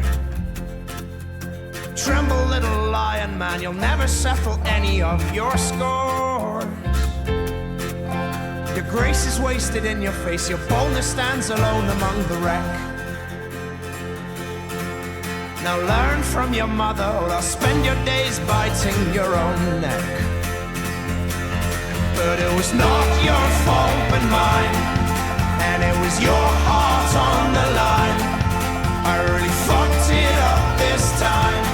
Tremble, little lion man, you'll never settle any of your scores. Your grace is wasted in your face, your boldness stands alone among the wreck. Now learn from your mother, or I'll spend your days biting your own neck. But it was not your fault but mine, and it was your heart on the line. I really fucked it up this time,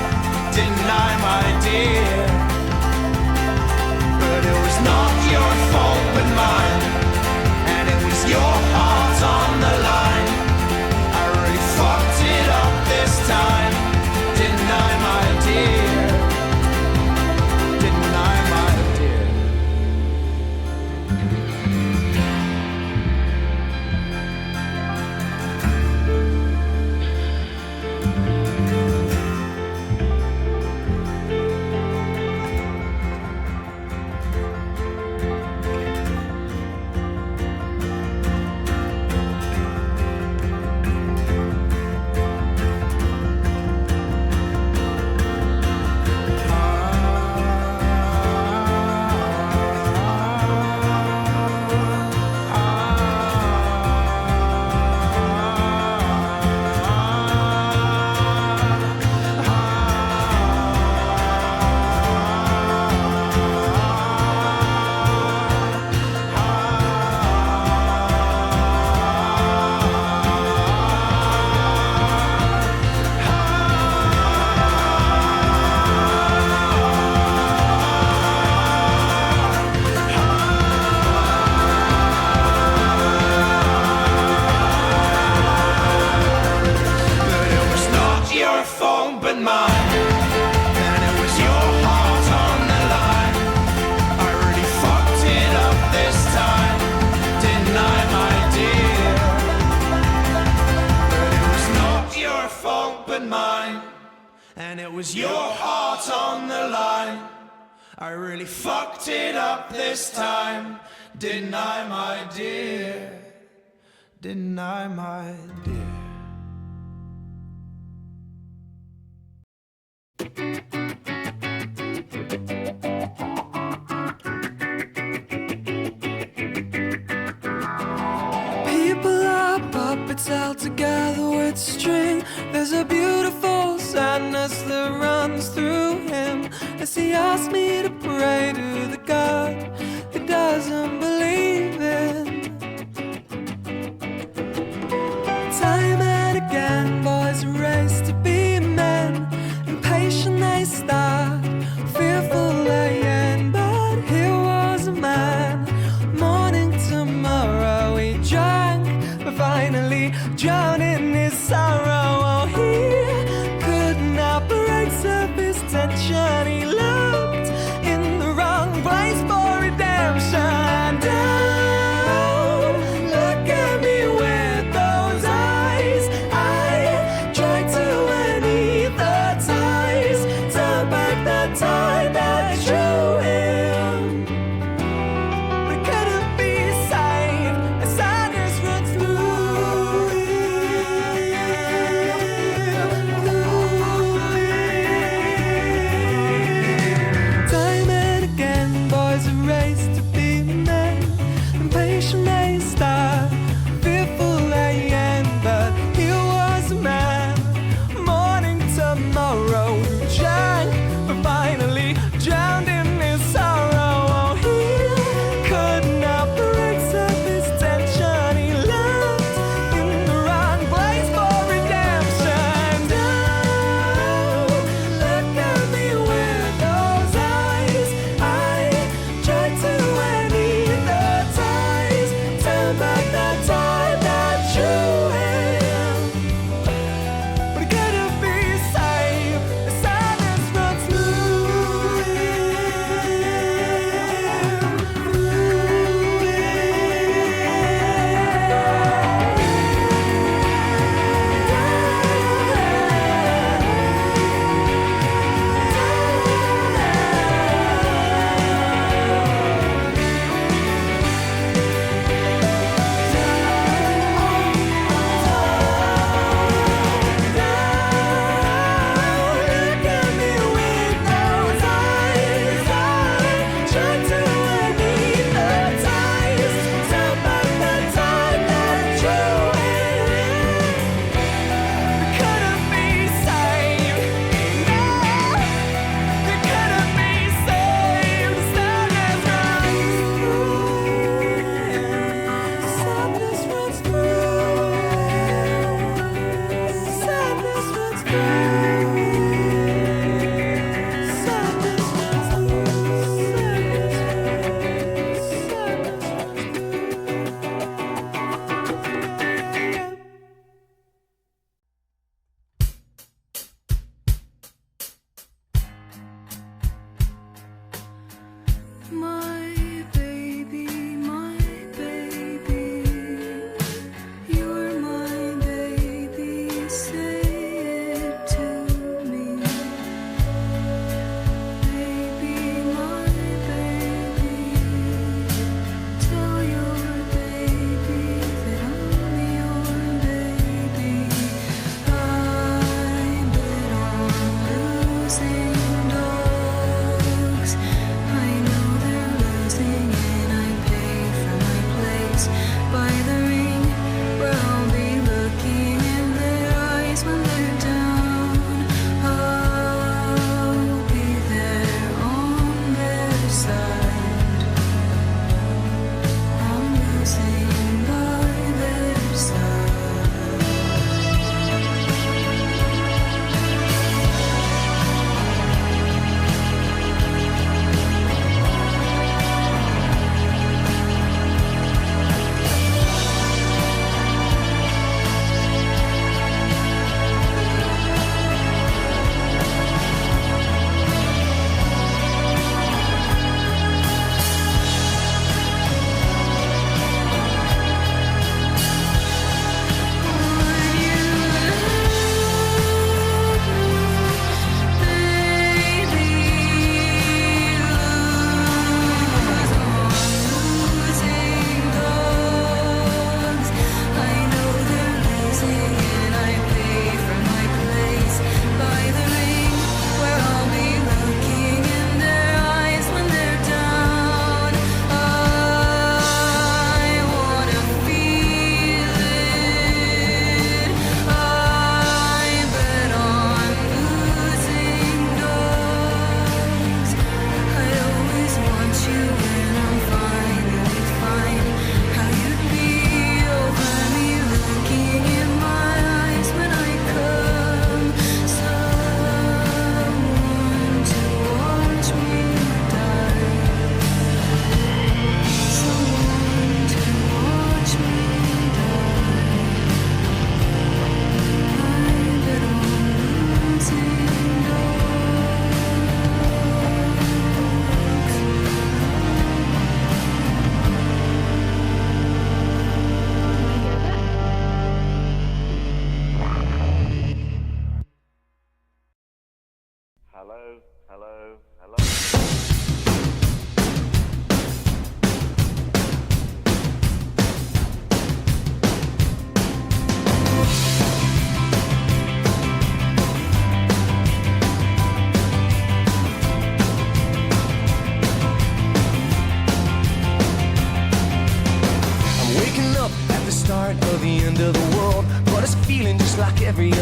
didn't I, my dear? But it was not your fault but mine, and it was your heart on the line. I really fucked it up this time, didn't I, my dear? Didn't I, my dear? And it was your heart on the line. I really fucked it up this time, didn't I, my dear? Didn't I, my dear? People are puppets held together with string. There's a beautiful sadness that runs through him as he asks me to pray to the God he doesn't believe in. Time and again, boys race to be men. Impatient they start, fearful they end. But here was a man, morning tomorrow he drank, but finally drowned in his sorrow. Oh, he couldn't operate surface tension. He looked in the wrong place.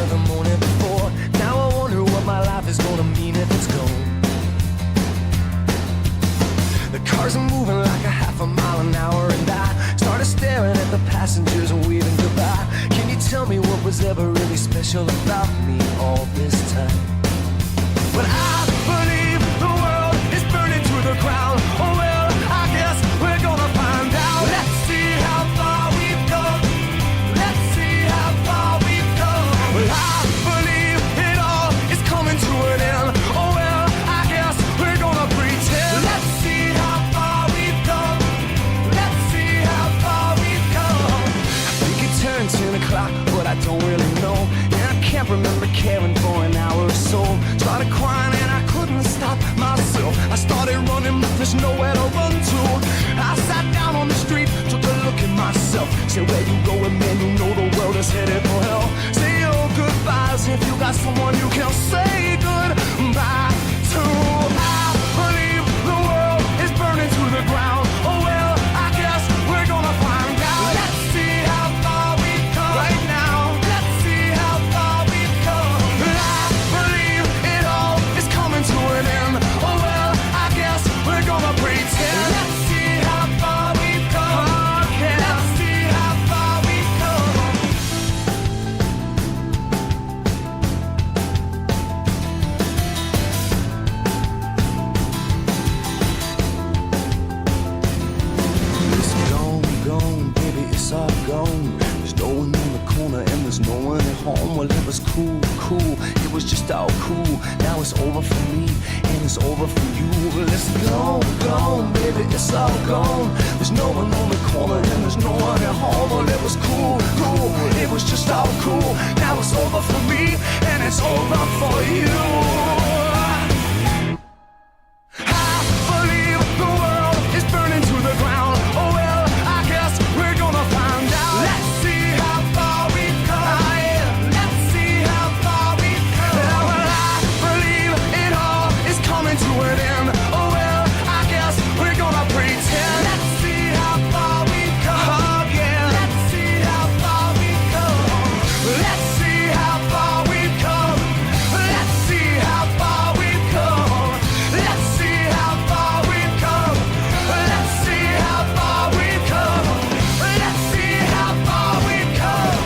the morning before. Now I wonder what my life is gonna mean if it's gone. The cars are moving like a half a mile an hour, and I started staring at the passengers and waving goodbye. Can you tell me what was ever really special about me all this time? But I believe the world is burning to the ground. Oh well, I guess we're gonna find out. Let's see how far we've come. Let's see how far we've come. Well, I believe it all is coming to an end. Oh well, I guess we're gonna pretend. Let's see how far we've come. Let's see how far we've come. I think it turned 10 o'clock, but I don't really know. And I can't remember caring for an hour or so. Started crying and I couldn't stop myself. I started running, but there's nowhere to run to. I sat down on the street, took a look at myself. Said, where you going, man? You know the world is headed for hell. Say your goodbyes if you got someone you can say goodbye to. I believe the world is burning to the ground. Oh well, I guess we're gonna find out. Let's see how far we've come right now. Let's see how far we've come. I believe it all is coming to an end. Oh well, I guess we're gonna pretend. Let's see how far we've come. Oh, yeah. Let's see how far we've come. It's gone, gone, baby, it's all gone. There's no one in the corner and there's no one at home. Well, it was cool, cool, it was just all cool. Now it's over for me and it's over for you. Well, it's gone, gone, baby, it's all gone. There's no one on the corner and there's no one at home. Well, it was cool, cool, it was just all cool. Now it's over for me and it's over for you. I believe the world is burning to the ground. Oh well, I guess we're gonna find out. Let's see how far we've come. Let's see how far we've come. Well, I believe it all is coming to an end. Oh well, I guess we're gonna pretend. Let's see how far we've come. Oh yeah, let's see how far we've come. Let's see how far we've come. Let's see how far we've come. Let's see how far we've come. Let's see how far we've come. Let's see how far we've come.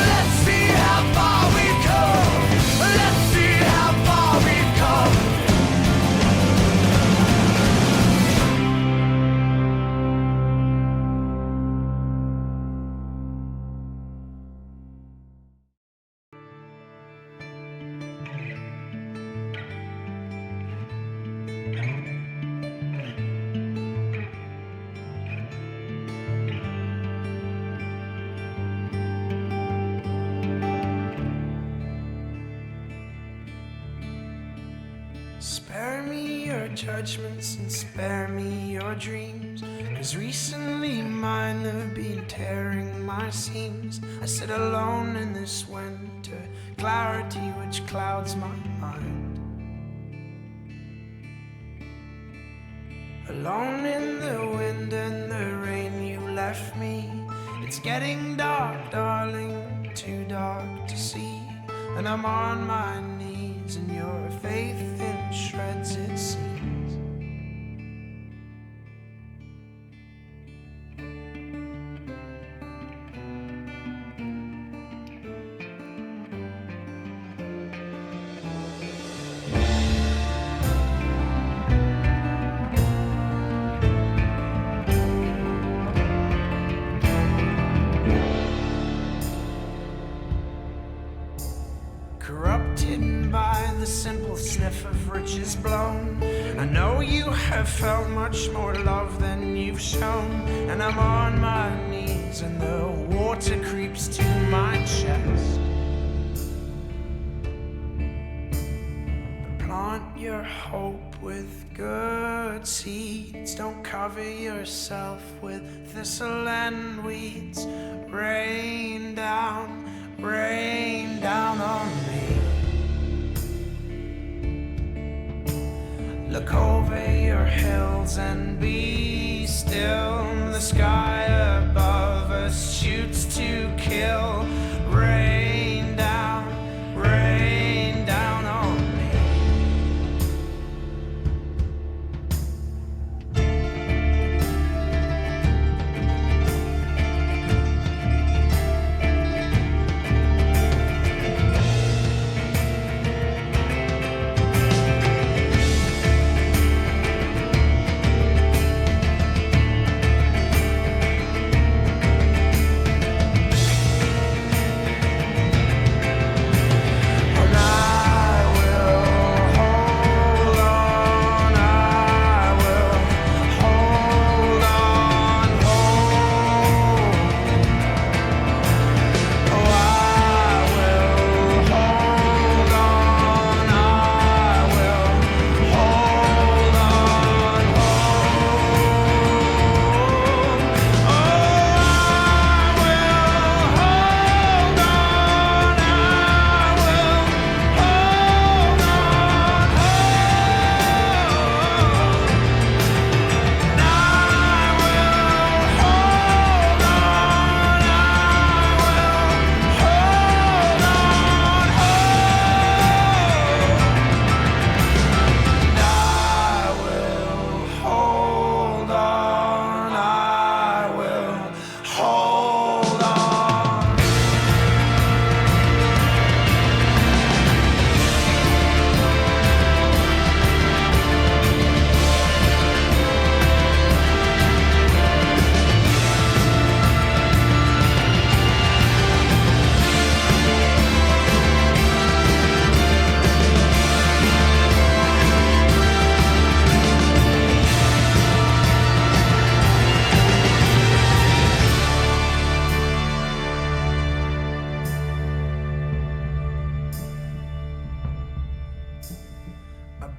Let's see how far we've come. Let's see how far we've come. Spare me your judgments and spare me your dreams, 'cause recently mine have been tearing my seams. I sit alone in this winter clarity which clouds my mind. Alone in the wind and the rain you left me. It's getting dark, darling, too dark to see. And I'm on my knees and your faith in shreds it seems. Corrupted by the simple sniff of riches blown. I know you have felt much more love than you've shown. And I'm on my knees and the water creeps to my chest. But plant your hope with good seeds. Don't cover yourself with thistle and weeds. Rain down on me. Look over your hills and be still. The sky above us shoots to kill. Rain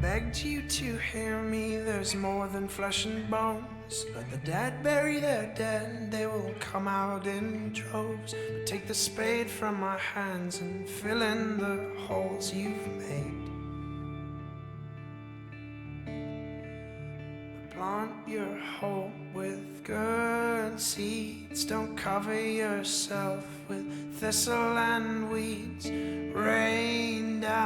begged you to hear me, there's more than flesh and bones. Let the dead bury their dead, they will come out in droves. But take the spade from my hands and fill in the holes you've made. But plant your hope with good seeds. Don't cover yourself with thistle and weeds. Rain down